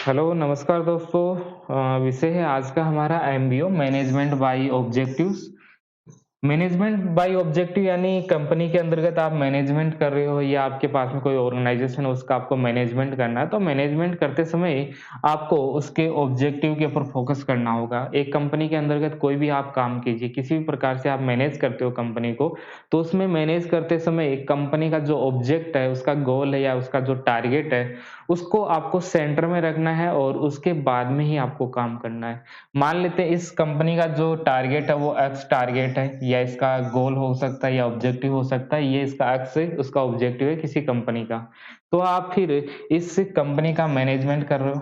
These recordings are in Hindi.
हेलो, नमस्कार दोस्तों। विषय है आज का हमारा MBO management by objectives. Management by objective यानी कंपनी के अंतर्गत आप मैनेजमेंट कर रहे हो या आपके पास में कोई ऑर्गेनाइजेशन है उसका आपको मैनेजमेंट करना है, तो मैनेजमेंट करते समय आपको उसके ऑब्जेक्टिव के ऊपर फोकस करना होगा। एक कंपनी के अंतर्गत कोई भी आप काम कीजिए, किसी भी प्रकार से आप मैनेज करते हो कंपनी को, तो उसमें मैनेज करते समय कंपनी का जो ऑब्जेक्ट है, उसका गोल है या उसका जो टारगेट है, उसको आपको सेंटर में रखना है और उसके बाद में ही आपको काम करना है। मान लेते हैं इस कंपनी का जो टारगेट है वो एक्स टारगेट है या इसका गोल हो सकता है या ऑब्जेक्टिव हो सकता है, ये इसका एक्स है, उसका ऑब्जेक्टिव है किसी कंपनी का। तो आप फिर इस कंपनी का मैनेजमेंट कर रहे हो,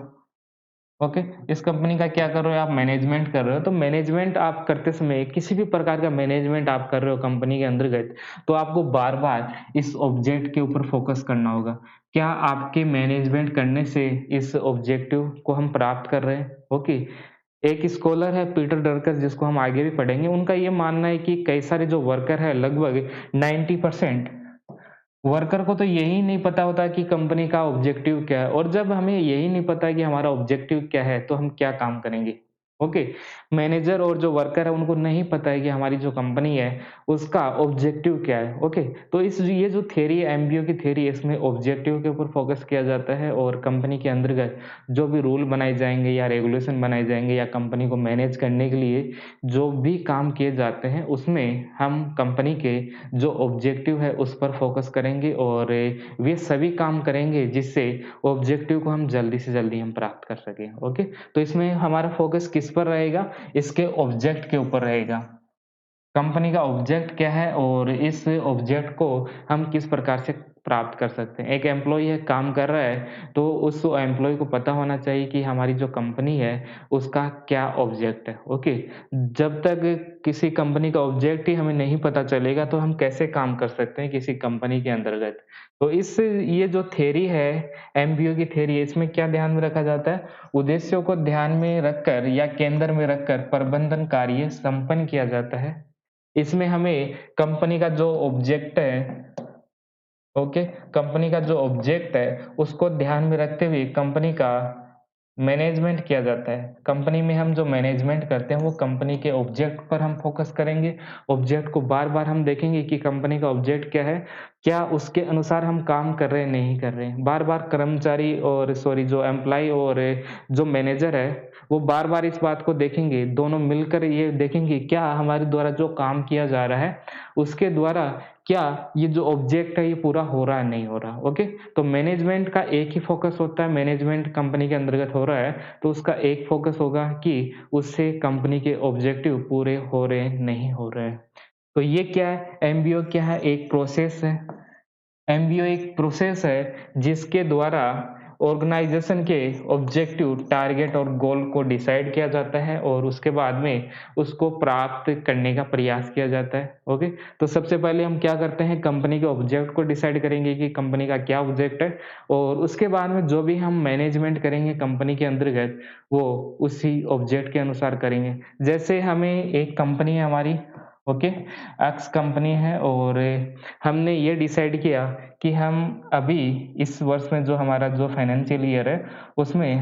ओके? इस कंपनी का क्या कर रहे हो आप मैनेजमेंट कर रहे हो, तो मैनेजमेंट आप करते समय किसी भी प्रकार का मैनेजमेंट आप कर रहे हो कंपनी के अंतर्गत, तो आपको बार-बार इस ऑब्जेक्ट के ऊपर फोकस करना होगा। क्या आपके मैनेजमेंट करने से इस ऑब्जेक्टिव को हम प्राप्त कर रहे हैं? ओके। एक स्कॉलर है पीटर ड्रकर जिसको हम आगे भी पढ़ेंगे, उनका ये मानना है कि कई सारे जो वर्कर हैं लगभग 90% वर्कर को तो यही नहीं पता होता कि कंपनी का ऑब्जेक्टिव क्या है, और जब हमें यही नहीं पता है कि हमारा ऑब्जेक्टिव क्या है, तो हम क्या काम करेंगे? ओके, मैनेजर और जो वर्कर है उनको नहीं पता है कि हमारी जो कंपनी है उसका ऑब्जेक्टिव क्या है। ओके, तो इस ये जो थ्योरी है एमबीओ की थ्योरी है, इसमें ऑब्जेक्टिव के ऊपर फोकस किया जाता है और कंपनी के अंतर्गत जो भी रूल बनाए जाएंगे या रेगुलेशन बनाए जाएंगे या कंपनी को मैनेज करने के लिए जो भी काम किए जाते हैं, उसमें हम कंपनी के जो ऑब्जेक्टिव है उस पर फ़ोकस करेंगे और वे सभी काम करेंगे जिससे ऑब्जेक्टिव को हम जल्दी से जल्दी हम प्राप्त कर सकें, ओके? तो इसमें हमारा फ़ोकस किस पर रहेगा? इसके ऑब्जेक्ट के ऊपर रहेगा। कंपनी का ऑब्जेक्ट क्या है और इस ऑब्जेक्ट को हम किस प्रकार से प्राप्त कर सकते हैं। एक एम्प्लॉयी है, काम कर रहा है, तो उस एम्प्लॉयी को पता होना चाहिए कि हमारी जो कंपनी है, उसका क्या ऑब्जेक्ट है, ओके? जब तक किसी कंपनी का ऑब्जेक्ट ही हमें नहीं पता चलेगा, तो हम कैसे काम कर सकते हैं किसी कंपनी के अंतर्गत। तो ये जो थ्योरी है, एमबीओ की थ्योरी है, इसमें क्या ध्यान में रखा जाता है? उद्देश्यों को ध्यान में रखकर या केंद्र में रखकर प्रबंधन कार्य संपन्न किया जाता है। इसमें हमें कंपनी का जो ऑब्जेक्ट है, ओके, कंपनी का जो ऑब्जेक्ट है, उसको ध्यान में रखते हुए कंपनी का मैनेजमेंट किया जाता है। कंपनी में हम जो मैनेजमेंट करते हैं, वो कंपनी के ऑब्जेक्ट पर हम फ़ोकस करेंगे। ऑब्जेक्ट को बार-बार हम देखेंगे कि कंपनी का ऑब्जेक्ट क्या है? क्या उसके अनुसार हम काम कर रहे हैं, नहीं कर रहे हैं? बार-बार कर्मचारी और सॉरी जो एम्प्लॉयी और जो मैनेजर है, वो बार-बार इस बात को देखेंगे। दोनों मिलकर ये देखेंगे क्या हमारे द्वारा जो काम किया जा रहा है, उसके द्वारा क्या ये जो ऑब्जेक्ट है ये पूरा हो रहा है, नहीं हो रहा, ओके? तो मैनेजमेंट का एक ही फ़ोकस होता है, मैनेजमेंट कंपनी के अंतर्गत हो रहा है, तो उसका एक फ़ोकस होगा कि उससे कंपनी के ऑब्जेक्टिव पूरे हो रहे हैं, नहीं हो रहे हैं। तो ये क्या है? एमबीओ क्या है? एक प्रोसेस है। एमबीओ एक प्रोसेस है जिसके द्वारा ऑर्गेनाइजेशन के ऑब्जेक्टिव, टारगेट और गोल को डिसाइड किया जाता है और उसके बाद में उसको प्राप्त करने का प्रयास किया जाता है, ओके? तो सबसे पहले हम क्या करते हैं, कंपनी के ऑब्जेक्ट को डिसाइड करेंगे कि कंपनी का क्या ऑब्जेक्ट है, और उसके बाद में जो भी हम मैनेजमेंट करेंगे कंपनी के अंतर्गत, वो उसी ऑब्जेक्ट के अनुसार करेंगे। जैसे हमें एक कंपनी है हमारी, ओके? एक्स कंपनी है और हमने ये डिसाइड किया कि हम अभी इस वर्ष में जो हमारा जो फाइनेंशियल ईयर है, उसमें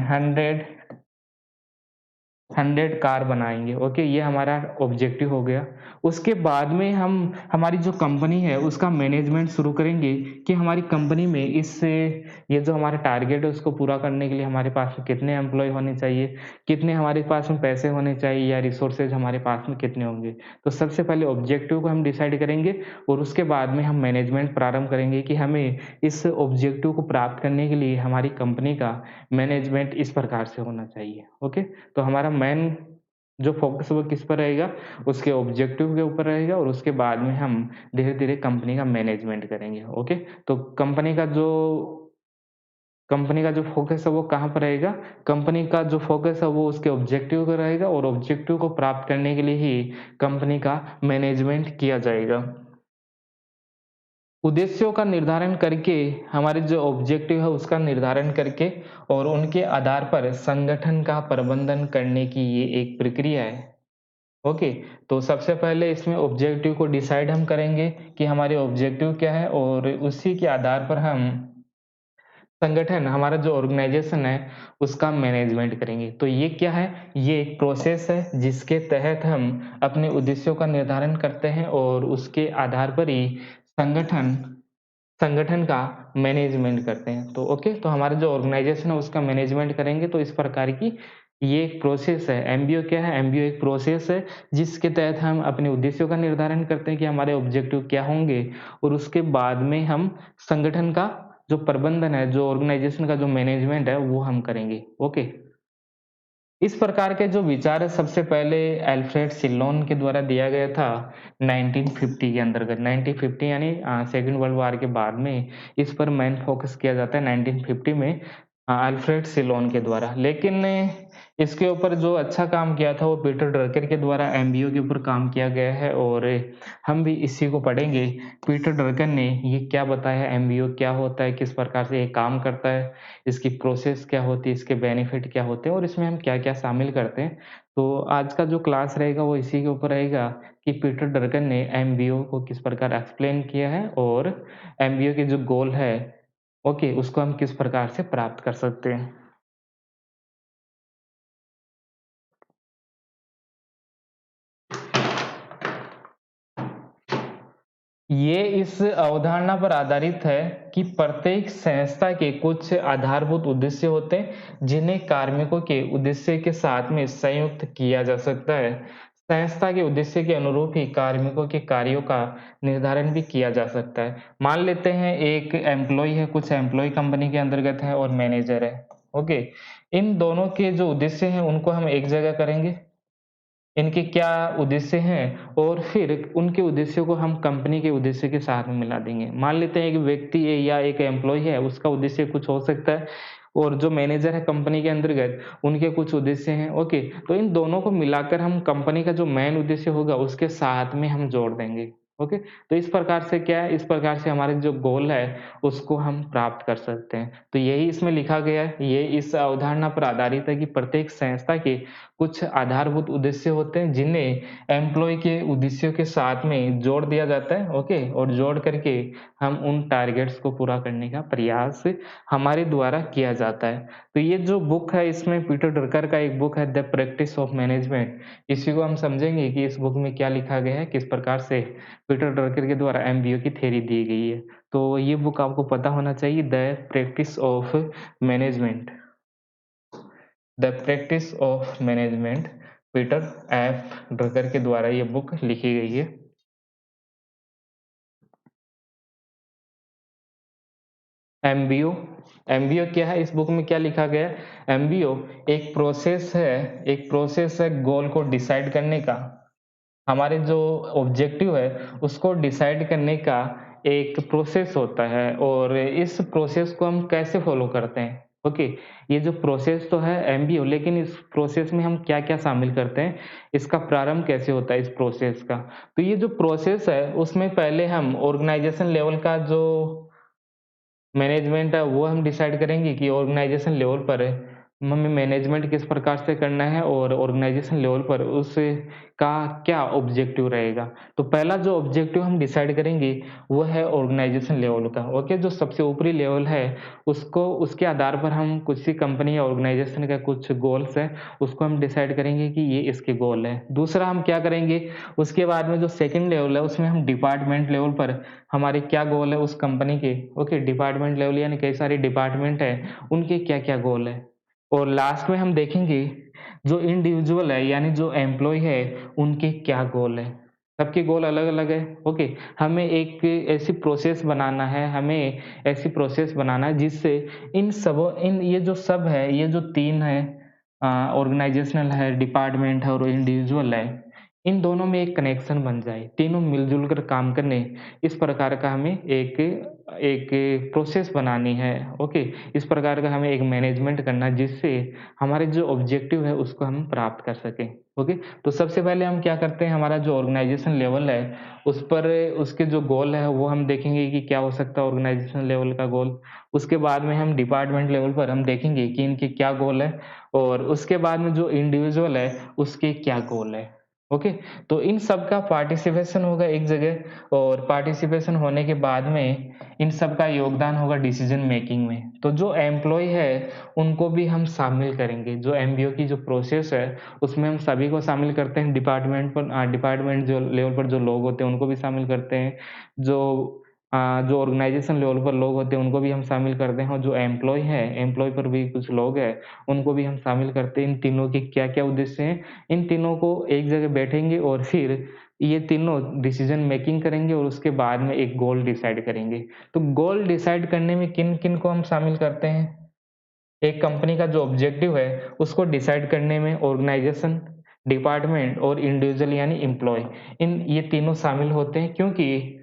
100 कार बनाएँगे, ओके? ये हमारा ऑब्जेक्टिव हो गया। उसके बाद में हम हमारी जो कंपनी है उसका मैनेजमेंट शुरू करेंगे कि हमारी कंपनी में ये जो हमारा टारगेट है उसको पूरा करने के लिए हमारे पास में कितने एम्प्लॉयी होने चाहिए, कितने हमारे पास में पैसे होने चाहिए या रिसोर्सेज़ हमारे पास में कितने होंगे। तो सबसे पहले ऑब्जेक्टिव को हम डिसाइड करेंगे और उसके बाद में हम मैनेजमेंट प्रारंभ करेंगे कि हमें इस ऑब्जेक्टिव को प्राप्त करने के लिए हमारी कंपनी का मैनेजमेंट इस प्रकार से होना चाहिए, ओके? तो हमारा मेन जो फ़ोकस है वो किस पर रहेगा? उसके ऑब्जेक्टिव के ऊपर रहेगा और उसके बाद में हम धीरे-धीरे कंपनी का मैनेजमेंट करेंगे, ओके? तो कंपनी का जो फ़ोकस है वो कहाँ पर रहेगा? कंपनी का जो फ़ोकस है वो उसके ऑब्जेक्टिव पे रहेगा और ऑब्जेक्टिव को प्राप्त करने के लिए ही कंपनी का मैनेजमेंट किया जाएगा। उद्देश्यों का निर्धारण करके, हमारे जो ऑब्जेक्टिव है उसका निर्धारण करके और उनके आधार पर संगठन का प्रबंधन करने की ये एक प्रक्रिया है। ओके, तो सबसे पहले इसमें ऑब्जेक्टिव को डिसाइड हम करेंगे कि हमारे ऑब्जेक्टिव क्या है और उसी के आधार पर हम संगठन हमारा जो ऑर्गेनाइजेशन है उसका मैनेजमेंट करेंगे। तो ये क्या है? ये एक प्रोसेस है जिसके तहत हम अपने उद्देश्यों का निर्धारण करते हैं और उसके आधार पर ही संगठन संगठन का मैनेजमेंट करते हैं। तो ओके, तो हमारा जो ऑर्गेनाइजेशन है उसका मैनेजमेंट करेंगे तो इस प्रकार की ये एक प्रोसेस है। एमबीओ क्या है? एमबीओ एक प्रोसेस है जिसके तहत हम अपने उद्देश्यों का निर्धारण करते हैं कि हमारे ऑब्जेक्टिव क्या होंगे और उसके बाद में हम संगठन का जो प्रबंधन है, जो ऑर्गेनाइजेशन का जो मैनेजमेंट है वो हम करेंगे। ओके। इस प्रकार के जो विचार है सबसे पहले अल्फ्रेड सिलोन के द्वारा दिया गया था 1950 के अंतर्गत। 1950 यानी सेकंड वर्ल्ड वॉर के बाद में इस पर मेन फोकस किया जाता है 1950 में अल्फ्रेड सिलोन के द्वारा। लेकिन इसके ऊपर जो अच्छा काम किया था वो पीटर ड्रकर के द्वारा एमबीओ के ऊपर काम किया गया है और हम भी इसी को पढ़ेंगे। पीटर ड्रकर ने ये क्या बताया है, एमबीओ क्या होता है, किस प्रकार से ये काम करता है, इसकी प्रोसेस क्या होती है, इसके बेनिफिट क्या होते हैं और इसमें हम क्या-क्या शामिल करते हैं। तो आज का जो क्लास रहेगा वो इसी के ऊपर रहेगा कि पीटर ड्रकर ने एमबीओ को किस प्रकार एक्सप्लेन किया है और एमबीओ के जो गोल है, ओके, उसको हम किस प्रकार से प्राप्त कर सकते हैं। ये इस अवधारणा पर आधारित है कि प्रत्येक संस्था के कुछ आधारभूत उद्देश्य होते हैं, जिन्हें कार्मिकों के उद्देश्य के साथ में संयुक्त किया जा सकता है। संस्था के उद्देश्य के अनुरूप ही कार्मिकों के कार्यों का निर्धारण भी किया जा सकता है। मान लेते हैं एक एम्प्लॉय है, कुछ एम्प्लॉय कंपनी के अंतर्गत है और मैनेजर है। ओके, इन दोनों के जो उद्देश्य हैं उनको हम एक जगह करेंगे। इनके क्या उद्देश्य हैं और फिर उनके उद्देश्यों को हम कंपनी के उद्देश्य के साथ में मिला देंगे। मान लेते हैं एक व्यक्ति है या एक एम्प्लॉयी है, उसका उद्देश्य कुछ हो सकता है और जो मैनेजर है कंपनी के अंतर्गत, उनके कुछ उद्देश्य हैं, ओके। तो इन दोनों को मिलाकर हम कंपनी का जो मेन उद्देश्य होगा, उसके साथ में हम जोड़ देंगे, ओके। तो इस प्रकार से क्या है, इस प्रकार से हमारे जो गोल है, उसको हम प्राप्त कर सकते हैं। तो यही इसमें लिखा गया है, ये इस अवधारणा पर आधारित है कि प्रत्येक संस्था के कुछ आधारभूत उद्देश्य होते हैं जिन्हें एम्प्लॉय के उद्देश्यों के साथ में जोड़ दिया जाता है, ओके, और जोड़ करके हम उन टारगेट्स को पूरा करने का प्रयास हमारे द्वारा किया जाता है। तो ये जो बुक है इसमें पीटर ड्रकर का एक बुक है द प्रैक्टिस ऑफ मैनेजमेंट। इसी को हम समझेंगे कि इस बुक में क्या लिखा गया है, किस प्रकार से पीटर ड्रकर के द्वारा एमबीओ की थ्योरी दी गई है। तो ये बुक आपको पता होना चाहिए, the practice of management. The practice of management, Peter F Drucker के द्वारा ये बुक लिखी गई है। एमबीओ, एमबीओ क्या है, इस बुक में क्या लिखा गया है? एमबीओ एक प्रोसेस है, एक प्रोसेस है गोल को डिसाइड करने का। हमारे जो ऑब्जेक्टिव है उसको डिसाइड करने का एक प्रोसेस होता है और इस प्रोसेस को हम कैसे फॉलो करते हैं, ओके। ये जो प्रोसेस तो है एमबीओ, लेकिन इस प्रोसेस में हम क्या-क्या शामिल करते हैं, इसका प्रारंभ कैसे होता है इस प्रोसेस का। तो ये जो प्रोसेस है उसमें पहले हम ऑर्गेनाइजेशन लेवल का जो मैनेजमेंट है वो हम डिसाइड करेंगे कि ऑर्गेनाइजेशन लेवल पर हमें मैनेजमेंट किस प्रकार से करना है और ऑर्गेनाइजेशन लेवल पर उसका क्या ऑब्जेक्टिव रहेगा। तो पहला जो ऑब्जेक्टिव हम डिसाइड करेंगे वो है ऑर्गेनाइजेशन लेवल का, ओके। जो सबसे ऊपरी लेवल है उसको, उसके आधार पर हम किसी कंपनी या ऑर्गेनाइजेशन का कुछ गोल्स है उसको हम डिसाइड करेंगे कि ये इसके गोल है। दूसरा हम क्या करेंगे, उसके बाद में जो सेकंड लेवल है उसमें हम डिपार्टमेंट लेवल पर हमारे क्या गोल है उस कंपनी के, ओके। डिपार्टमेंट लेवल यानी कई सारे डिपार्टमेंट है, उनके क्या-क्या गोल है। और लास्ट में हम देखेंगे जो इंडिविजुअल है यानी जो एम्प्लॉयी है, उनके क्या गोल है। सबके गोल अलग-अलग है, ओके। हमें एक ऐसी प्रोसेस बनाना है, हमें ऐसी प्रोसेस बनाना है जिससे इन ये जो सब है, ये जो 3 है, ऑर्गेनाइजेशनल है, डिपार्टमेंट है और इंडिविजुअल है, इन दोनों में एक कनेक्शन बन जाए, तीनों मिल-जुल कर काम करने, इस प्रकार का हमें एक एक प्रोसेस बनानी है, ओके। इस प्रकार का हमें एक मैनेजमेंट करना है जिससे हमारे जो ऑब्जेक्टिव है उसको हम प्राप्त कर सकें, ओके। तो सबसे पहले हम क्या करते हैं, हमारा जो ऑर्गेनाइजेशन लेवल है उस पर उसके जो गोल है वो हम देखेंगे कि क्या हो सकता है ऑर्गेनाइजेशन लेवल का गोल। उसके बाद में हम डिपार्टमेंट लेवल पर हम देखेंगे कि इनके क्या गोल है और उसके बाद में जो इंडिविजुअल है उसके क्या गोल है। ओके, तो इन सब का पार्टिसिपेशन होगा एक जगह और पार्टिसिपेशन होने के बाद में इन सब का योगदान होगा डिसीजन मेकिंग में। तो जो एम्प्लॉय है उनको भी हम शामिल करेंगे, जो एमबीओ की जो प्रोसेस है उसमें हम सभी को शामिल करते हैं, डिपार्टमेंट जो लेवल पर जो लोग होते हैं उनको भी शामिल करते हैं, जो जो ऑर्गेनाइजेशन लेवल पर लोग होते हैं उनको भी हम शामिल करते हैं और जो एम्प्लॉय है, एम्प्लॉय पर भी कुछ लोग हैं, उनको भी हम शामिल करते हैं। इन तीनों के क्या-क्या उद्देश्य हैं, इन तीनों को एक जगह बैठेंगे और फिर ये तीनों डिसीजन मेकिंग करेंगे और उसके बाद में एक गोल डिसाइड करेंगे। तो गोल डिसाइड करने में किन-किन को हम शामिल करते हैं? एक कंपनी का जो ऑब्जेक्टिव है, उसको डिसाइड करने में ऑर्गेनाइजेशन, डिपार्टमेंट और इंडिविजुअल यानी एम्प्लॉयी इन ये तीनों शामिल होते हैं क्योंकि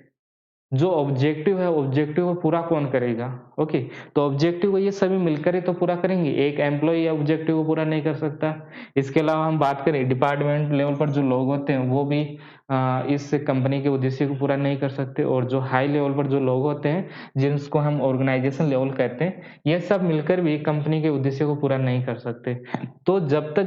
जो ऑब्जेक्टिव है, ऑब्जेक्टिव को पूरा कौन करेगा? ओके, तो ऑब्जेक्टिव को ये सभी मिलकर ही तो पूरा करेंगे, एक एम्प्लॉयी ऑब्जेक्टिव को पूरा नहीं कर सकता। इसके अलावा हम बात करें डिपार्टमेंट लेवल पर जो लोग होते हैं, वो भी इस कंपनी के उद्देश्य को पूरा नहीं कर सकते और जो हाई लेवल पर जो लोग होते हैं, जिसको हम ऑर्गेनाइजेशन लेवल कहते हैं, ये सब मिलकर भी कंपनी के उद्देश्य को पूरा नहीं कर सकते। तो जब तक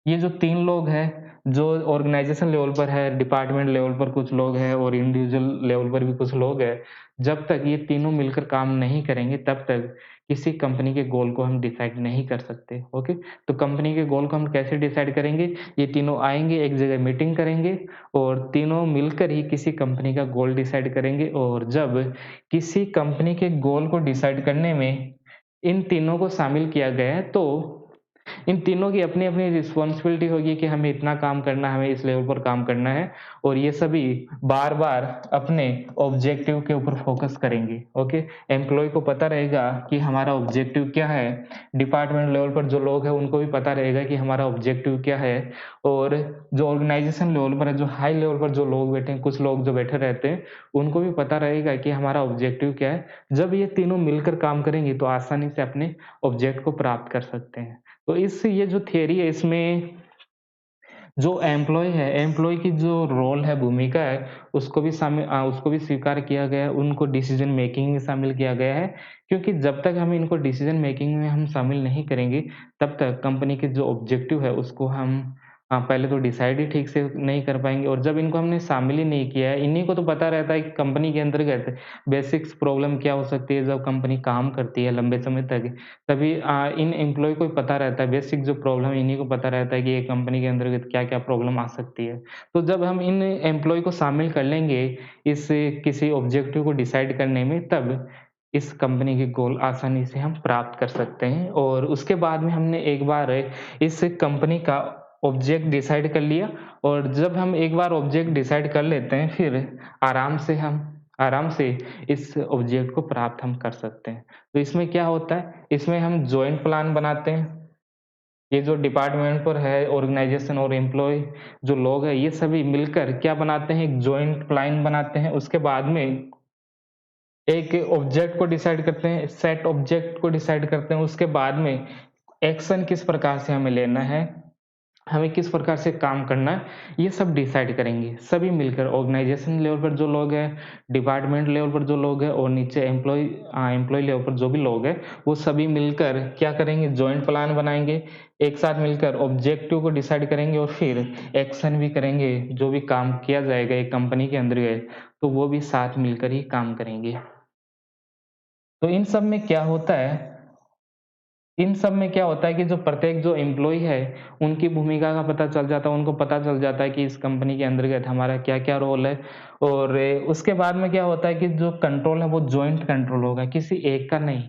ये जो 3 लोग हैं, जो ऑर्गेनाइज़ेशन लेवल पर है, डिपार्टमेंट लेवल पर कुछ लोग हैं और इंडिविजुअल लेवल पर भी कुछ लोग हैं। जब तक ये तीनों मिलकर काम नहीं करेंगे, तब तक किसी कंपनी के गोल को हम डिसाइड नहीं कर सकते, ओके? तो कंपनी के गोल को हम कैसे डिसाइड करेंगे? ये तीनों आएँगे, एक जगह मीटिंग करेंगे और तीनों मिलकर ही किसी कंपनी का गोल डिसाइड करेंगे और जब किसी कंपनी के गोल को डिसाइड करने में इन तीनों को शामिल किया गया है, तो इन तीनों की अपनी-अपनी रिस्पॉन्सिबिलिटी होगी कि हमें इतना काम करना है, हमें इस लेवल पर काम करना है और ये सभी बार-बार अपने ऑब्जेक्टिव के ऊपर फ़ोकस करेंगे, ओके? एम्प्लॉयी को पता रहेगा कि हमारा ऑब्जेक्टिव क्या है, डिपार्टमेंट लेवल पर जो लोग हैं, उनको भी पता रहेगा कि हमारा ऑब्जेक्टिव क्या है और जो ऑर्गेनाइज़ेशन लेवल पर है, जो हाई लेवल पर जो लोग बैठे हैं, कुछ लोग जो बैठे रहते हैं, उनको भी पता रहेगा कि हमारा ऑब्जेक्टिव क्या है। जब ये तीनों मिलकर काम करेंगे, तो आसानी से अपने ऑब्जेक्ट को प्राप्त कर सकते हैं। तो इस ये जो थियरी है इसमें जो एम्प्लॉयी है, एम्प्लॉयी की जो रोल है, भूमिका है, उसको भी स्वीकार किया गया है, उनको डिसीज़न मेकिंग में शामिल किया गया है। क्योंकि जब तक हम इनको डिसीज़न मेकिंग में हम शामिल नहीं करेंगे, तब तक कंपनी के जो ऑब्जेक्टिव है उसको हम पहले तो डिसाइड ही ठीक से नहीं कर पाएँगे और जब इनको हमने शामिल ही नहीं किया है, इन्हीं को तो पता रहता है कि कंपनी के अंतर्गत बेसिक्स प्रॉब्लम क्या हो सकती है जब कंपनी काम करती है लंबे समय तक। तभी इन एम्प्लॉयी को पता रहता है, बेसिक जो प्रॉब्लम है इन्हीं को पता रहता है कि ये कंपनी के अंतर्गत क्या-क्या प्रॉब्लम आ सकती है। तो जब हम इन एम्प्लॉयी को शामिल कर लेंगे इस किसी ऑब्जेक्टिव को डिसाइड करने में, तब इस कंपनी के गोल आसानी से हम प्राप्त कर सकते हैं और उसके बाद में हमने एक बार इस कंपनी का ऑब्जेक्ट डिसाइड कर लिया और जब हम एक बार ऑब्जेक्ट डिसाइड कर लेते हैं, फिर आराम से इस ऑब्जेक्ट को प्राप्त हम कर सकते हैं। तो इसमें क्या होता है, इसमें हम जॉइंट प्लान बनाते हैं। ये जो डिपार्टमेंट पर है, ऑर्गेनाइज़ेशन और एम्प्लॉयी जो लोग हैं, ये सभी मिलकर क्या बनाते हैं, एक जॉइंट प्लान बनाते हैं। उसके बाद में एक ऑब्जेक्ट को डिसाइड करते हैं, सेट ऑब्जेक्ट को डिसाइड करते हैं। उसके बाद में एक्शन किस प्रकार से हमें लेना है, हमें किस प्रकार से काम करना है, ये सब डिसाइड करेंगे, सभी मिलकर ऑर्गेनाइज़ेशन लेवल पर जो लोग हैं, डिपार्टमेंट लेवल पर जो लोग हैं और नीचे एम्प्लॉयी लेवल पर जो भी लोग हैं, वो सभी मिलकर क्या करेंगे, जॉइंट प्लान बनाएँगे, एक साथ मिलकर ऑब्जेक्टिव को डिसाइड करेंगे और फिर एक्शन भी करेंगे, जो भी काम किया जाएगा एक कंपनी के अंतर्गत, तो वो भी साथ मिलकर ही काम करेंगे। तो इन सब में क्या होता है कि जो प्रत्येक जो एम्प्लॉयी है, उनकी भूमिका का पता चल जाता है, उनको पता चल जाता है कि इस कंपनी के अंतर्गत हमारा क्या-क्या रोल है और उसके बाद में क्या होता है कि जो कंट्रोल है वो जॉइंट कंट्रोल होगा, किसी एक का नहीं,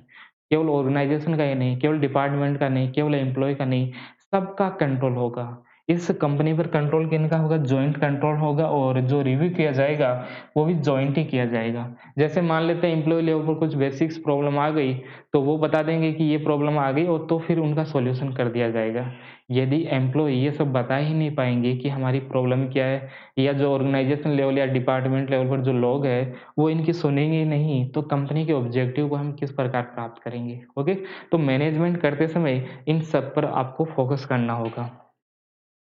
केवल ऑर्गेनाइज़ेशन का ही नहीं, केवल डिपार्टमेंट का नहीं, केवल एम्प्लॉयी का नहीं, सबका कंट्रोल होगा। इस कंपनी पर कंट्रोल किनका होगा? जॉइंट कंट्रोल होगा और जो रिव्यू किया जाएगा, वो भी जॉइंट ही किया जाएगा। जैसे मान लेते हैं एम्प्लॉयी लेवल पर कुछ बेसिक्स प्रॉब्लम आ गई, तो वो बता देंगे कि ये प्रॉब्लम आ गई और तो फिर उनका सॉल्यूशन कर दिया जाएगा। यदि एम्प्लॉयी ये सब बता ही नहीं पाएँगे कि हमारी प्रॉब्लम क्या है या जो ऑर्गेनाइज़ेशन लेवल या डिपार्टमेंट लेवल पर जो लोग हैं, वो इनकी सुनेंगे ही नहीं, तो कंपनी के ऑब्जेक्टिव को हम किस प्रकार प्राप्त करेंगे, ओके? तो मैनेजमेंट करते समय इन सब पर आपको फोकस करना होगा।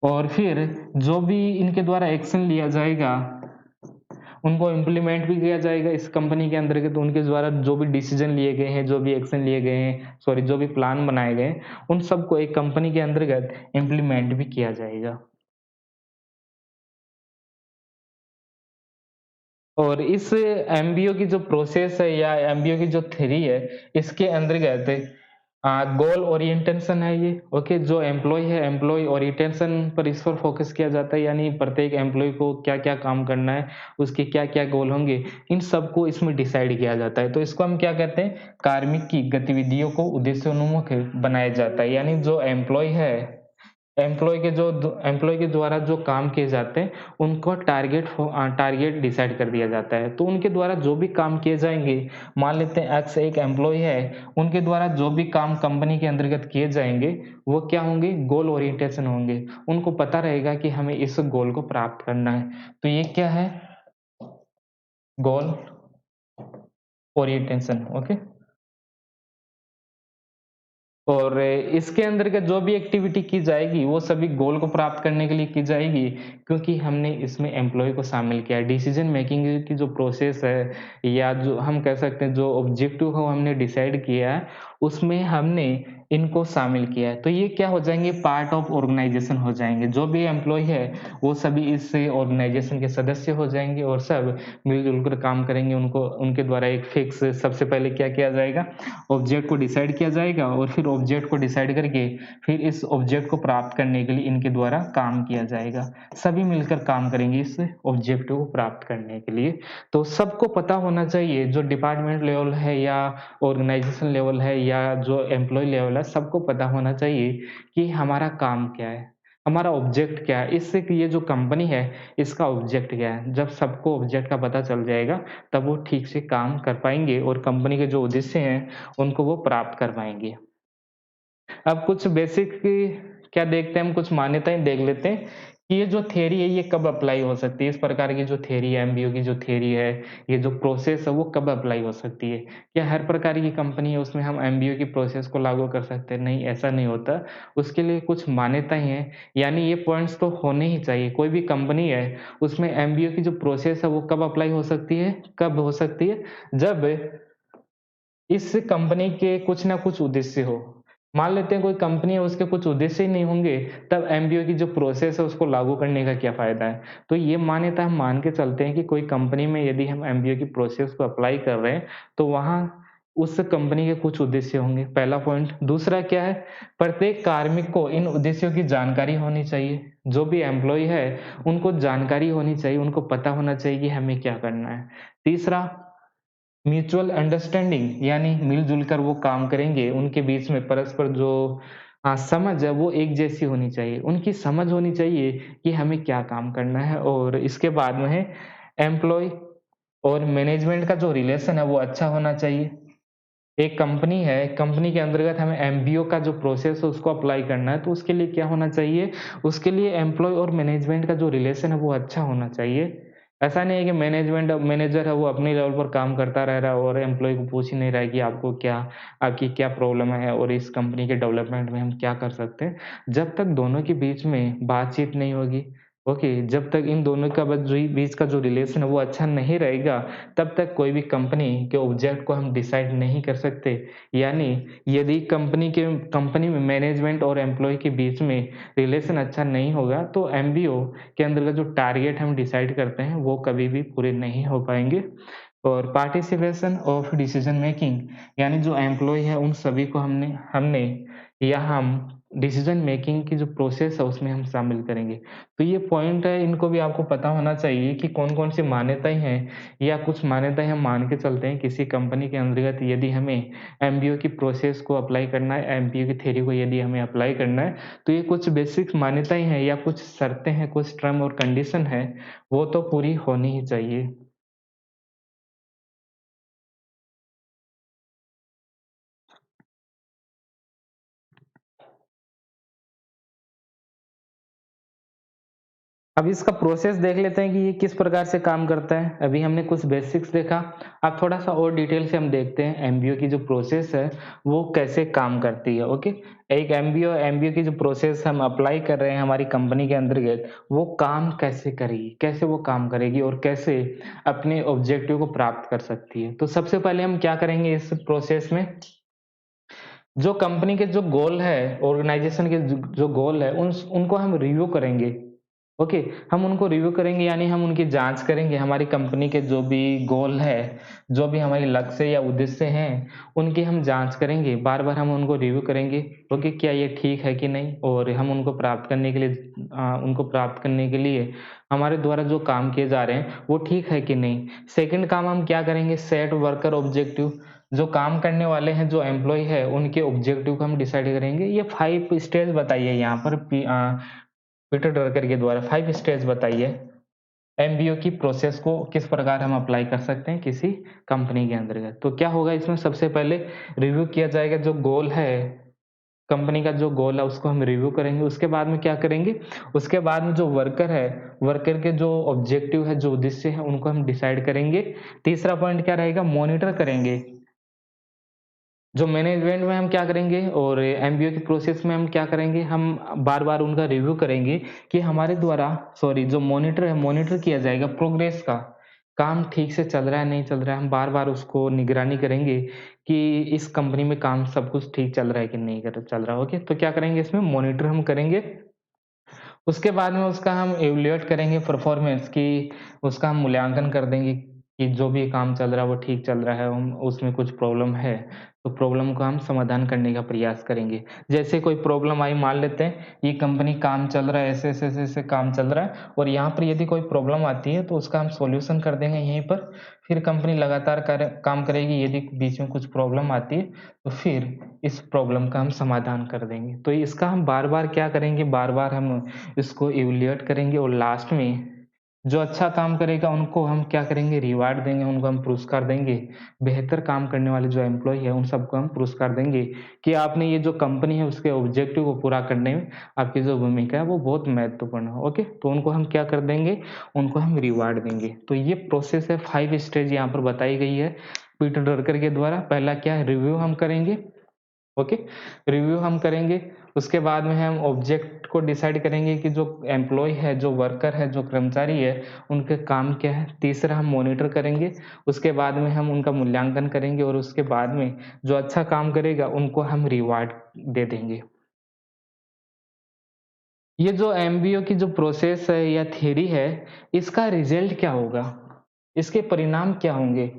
और फिर जो भी इनके द्वारा एक्शन लिया जाएगा, उनको इम्प्लीमेंट भी किया जाएगा इस कंपनी के अंतर्गत उनके द्वारा जो भी डिसीज़न लिए गए हैं, जो भी एक्शन लिए गए हैं, सॉरी जो भी प्लान बनाए गए हैं, उन सबको एक कंपनी के अंतर्गत इम्प्लीमेंट भी किया जाएगा। और इस एमबीओ की जो प्रोसेस है या एमबीओ की जो थ्योरी है, इसके अंतर्गत गोल ओरिएंटेशन है ये, ओके। जो एम्प्लॉय है, एम्प्लॉय ओरिएंटेशन पर इस पर फोकस किया जाता है, यानी प्रत्येक एम्प्लॉय को क्या-क्या काम करना है, उसके क्या-क्या गोल होंगे, इन सबको इसमें डिसाइड किया जाता है। तो इसको हम क्या कहते हैं, कार्मिक की गतिविधियों को उद्देश्योन्मुख बनाया जाता है। यानी जो एम्प्लॉय है, एम्प्लॉय के द्वारा जो काम किए जाते हैं, उनको टारगेट डिसाइड कर दिया जाता है। तो उनके द्वारा जो भी काम किए जाएँगे, मान लेते हैं एक्स एक एम्प्लॉयी है, उनके द्वारा जो भी काम कंपनी के अंतर्गत किए जाएँगे, वो क्या होंगे, गोल ओरिएंटेशन होंगे। उनको पता रहेगा कि हमें इस गोल को प्राप्त करना है। तो ये क्या है, गोल ओरिएंटेशन, ओके। और इसके अंतर्गत जो भी एक्टिविटी की जाएगी, वो सभी गोल को प्राप्त करने के लिए की जाएगी, क्योंकि हमने इसमें एम्प्लॉयी को शामिल किया है। डिसीजन मेकिंग की जो प्रोसेस है, या जो हम कह सकते हैं जो ऑब्जेक्टिव को हमने डिसाइड किया है, उसमें हमने इनको शामिल किया है। तो ये क्या हो जाएँगे, पार्ट ऑफ ऑर्गेनाइजेशन हो जाएँगे। जो भी एम्प्लॉयी है, वो सभी इस ऑर्गेनाइजेशन के सदस्य हो जाएँगे और सब मिल-जुल कर काम करेंगे। उनको उनके द्वारा एक फिक्स, सबसे पहले क्या किया जाएगा, ऑब्जेक्ट को डिसाइड किया जाएगा, और फिर ऑब्जेक्ट को डिसाइड करके फिर इस ऑब्जेक्ट को प्राप्त करने के लिए इनके द्वारा काम किया जाएगा। सभी मिलकर काम करेंगे इस ऑब्जेक्टिव को प्राप्त करने के लिए। तो सबको पता होना चाहिए, जो डिपार्टमेंट लेवल है या ऑर्गेनाइजेशन लेवल है या जो एम्प्लॉयी लेवल है, सबको पता होना चाहिए कि हमारा काम क्या है, हमारा ऑब्जेक्ट क्या है, इससे कि ये जो कंपनी है, इसका ऑब्जेक्ट क्या है। जब सबको ऑब्जेक्ट का पता चल जाएगा, तब वो ठीक से काम कर पाएँगे और कंपनी के जो उद्देश्य हैं, उनको वो प्राप्त कर पाएँगे। अब कुछ बेसिक क्या देखते हैं, हम कुछ मान्यताएँ देख लेते हैं कि ये जो थियरी है, ये कब अप्लाई हो सकती है। इस प्रकार की जो थियरी है, एमबीओ की जो थियरी है, ये जो प्रोसेस है, वो कब अप्लाई हो सकती है। क्या हर प्रकार की कंपनी है, उसमें हम एमबीओ की प्रोसेस को लागू कर सकते हैं? नहीं, ऐसा नहीं होता। उसके लिए कुछ मान्यताएँ हैं, यानी ये पॉइंट्स तो होने ही चाहिए। कोई भी कंपनी है, उसमें एमबीओ की जो प्रोसेस है, वो कब अप्लाई हो सकती है? कब हो सकती है? जब इस कंपनी के कुछ ना कुछ उद्देश्य हो। मान लेते हैं कोई कंपनी है, उसके कुछ उद्देश्य ही नहीं होंगे, तब एमबीओ की जो प्रोसेस है, उसको लागू करने का क्या फ़ायदा है? तो ये मान्यता हम मान के चलते हैं कि कोई कंपनी में यदि हम एमबीओ की प्रोसेस को अप्लाई कर रहे हैं, तो वहाँ उस कंपनी के कुछ उद्देश्य होंगे, पहला पॉइंट। दूसरा क्या है, प्रत्येक कार्मिक को इन उद्देश्यों की जानकारी होनी चाहिए। जो भी एम्प्लॉयी है, उनको जानकारी होनी चाहिए, उनको पता होना चाहिए कि हमें क्या करना है। तीसरा, म्यूचुअल अंडरस्टैंडिंग, यानी मिल-जुल कर वो काम करेंगे, उनके बीच में परस्पर जो समझ है, वो एक जैसी होनी चाहिए। उनकी समझ होनी चाहिए कि हमें क्या काम करना है, और इसके बाद में है एम्प्लॉयी और मैनेजमेंट का जो रिलेशन है, वो अच्छा होना चाहिए। एक कंपनी है, कंपनी के अंतर्गत हमें एमबीओ का जो प्रोसेस है, उसको अप्लाई करना है, तो उसके लिए क्या होना चाहिए? उसके लिए एम्प्लॉयी और मैनेजमेंट का जो रिलेशन है, वो अच्छा होना चाहिए। ऐसा नहीं है कि मैनेजर है, वो अपने लेवल पर काम करता रह रहा है और एम्प्लॉयी को पूछ ही नहीं रहा है कि आपकी क्या प्रॉब्लम है और इस कंपनी के डेवलपमेंट में हम क्या कर सकते हैं। जब तक दोनों के बीच में बातचीत नहीं होगी, ओके, जब तक इन दोनों का बीच का जो रिलेशन है, वो अच्छा नहीं रहेगा, तब तक कोई भी कंपनी के ऑब्जेक्ट को हम डिसाइड नहीं कर सकते। यानी यदि कंपनी में मैनेजमेंट और एम्प्लॉयी के बीच में रिलेशन अच्छा नहीं होगा, तो एमबीओ के अंतर्गत जो टारगेट हम डिसाइड करते हैं, वो कभी भी पूरे नहीं हो पाएँगे। और पार्टिसिपेशन ऑफ डिसीजन मेकिंग, यानी जो एम्प्लॉयी है, उन सभी को हमने हमने या हम डिसीजन मेकिंग की जो प्रोसेस है, उसमें हम शामिल करेंगे। तो ये पॉइंट है, इनको भी आपको पता होना चाहिए कि कौन-कौन सी मान्यताएँ हैं, या कुछ मान्यताएँ हम मान के चलते हैं किसी कंपनी के अंतर्गत यदि हमें एमबीओ की प्रोसेस को अप्लाई करना है, एमबीओ की थ्योरी को यदि हमें अप्लाई करना है, तो ये कुछ बेसिक मान्यताएँ हैं या कुछ शर्तें हैं, कुछ टर्म और कंडीशन है, वो तो पूरी होनी ही चाहिए। अब इसका प्रोसेस देख लेते हैं कि ये किस प्रकार से काम करता है। अभी हमने कुछ बेसिक्स देखा, अब थोड़ा-सा और डिटेल से हम देखते हैं एमबीओ की जो प्रोसेस है, वो कैसे काम करती है, ओके? एक एमबीओ एमबीओ की जो प्रोसेस हम अप्लाई कर रहे हैं हमारी कंपनी के अंतर्गत, वो काम कैसे करेगी? कैसे वो काम करेगी और कैसे अपने ऑब्जेक्टिव को प्राप्त कर सकती है? तो सबसे पहले हम क्या करेंगे इस प्रोसेस में, जो कंपनी के जो गोल है, ऑर्गेनाइज़ेशन के जो जो गोल है, उनको हम रिव्यू करेंगे। ओके, हम उनको रिव्यू करेंगे यानी हम उनकी जाँच करेंगे, हमारी कंपनी के जो भी गोल है, जो भी हमारे लक्ष्य या उद्देश्य हैं, उनकी हम जाँच करेंगे, बार-बार हम उनको रिव्यू करेंगे, ओके, क्या ये ठीक है कि नहीं? और हम उनको प्राप्त करने के लिए उनको प्राप्त करने के लिए हमारे द्वारा जो काम किए जा रहे हैं, वो ठीक है कि नहीं? सेकंड काम हम क्या करेंगे, सेट वर्कर ऑब्जेक्टिव, जो काम करने वाले हैं, जो एम्प्लॉयी है, उनके ऑब्जेक्टिव को हम डिसाइड करेंगे। ये 5 स्टेज बताइए यहाँ पर पीटर ड्रकर के द्वारा 5 स्टेज बताइए एमबीओ की प्रोसेस को किस प्रकार हम अप्लाई कर सकते हैं किसी कंपनी के अंतर्गत। तो क्या होगा इसमें, सबसे पहले रिव्यू किया जाएगा जो गोल है, कंपनी का जो गोल है उसको हम रिव्यू करेंगे। उसके बाद में क्या करेंगे, उसके बाद में जो वर्कर है, वर्कर के जो ऑब्जेक्टिव है, जो उद्देश्य है, उनको हम डिसाइड करेंगे। तीसरा पॉइंट क्या रहेगा, मॉनिटर करेंगे। जो मैनेजमेंट में हम क्या करेंगे और एमबीए की प्रोसेस में हम क्या करेंगे, हम बार-बार उनका रिव्यू करेंगे कि हमारे द्वारा जो मॉनिटर है, मॉनिटर किया जाएगा प्रोग्रेस का, काम ठीक से चल रहा है, नहीं चल रहा है। हम बार-बार उसको निगरानी करेंगे कि इस कंपनी में काम सब कुछ ठीक चल रहा है कि नहीं कर चल रहा है, ओके। तो क्या करेंगे इसमें मॉनिटर हम करेंगे। उसके बाद में उसका हम इवैल्यूएट करेंगे परफॉर्मेंस की, उसका हम मूल्यांकन कर देंगे कि जो भी काम चल रहा है वो ठीक चल रहा है, उसमें कुछ प्रॉब्लम है, तो प्रॉब्लम का हम समाधान करने का प्रयास करेंगे। जैसे कोई प्रॉब्लम आई, मान लेते हैं ये कंपनी काम चल रहा है, ऐसे काम चल रहा है और यहाँ पर यदि कोई प्रॉब्लम आती है तो उसका हम सॉल्यूशन कर देंगे यहीं पर। फिर कंपनी लगातार काम करेगी, यदि बीच में कुछ प्रॉब्लम आती है तो फिर इस प्रॉब्लम का हम समाधान कर देंगे। तो इसका हम बार-बार क्या करेंगे, बार-बार हम इसको इवैल्यूएट करेंगे और लास्ट में जो अच्छा काम करेगा उनको हम क्या करेंगे, रिवार्ड देंगे, उनको हम पुरस्कार देंगे। बेहतर काम करने वाले जो एम्प्लॉयी है उन सबको हम पुरस्कार देंगे कि आपने ये जो कंपनी है उसके ऑब्जेक्टिव को पूरा करने में आपकी जो भूमिका है वो बहुत महत्वपूर्ण है, ओके। तो उनको हम क्या कर देंगे, उनको हम रिवार्ड देंगे। तो ये प्रोसेस है, 5 स्टेज यहाँ पर बताई गई है पीटर ड्रकर के द्वारा। पहला क्या है, रिव्यू हम करेंगे, ओके, रिव्यू हम करेंगे। उसके बाद में हम ऑब्जेक्ट को डिसाइड करेंगे कि जो एम्प्लॉय है, जो वर्कर है, जो कर्मचारी है, उनके काम क्या है। तीसरा हम मॉनिटर करेंगे, उसके बाद में हम उनका मूल्यांकन करेंगे और उसके बाद में जो अच्छा काम करेगा उनको हम रिवार्ड दे देंगे। ये जो एमबीओ की जो प्रोसेस है या थ्योरी है, इसका रिजल्ट क्या होगा? इसके परिणाम क्या होंगे?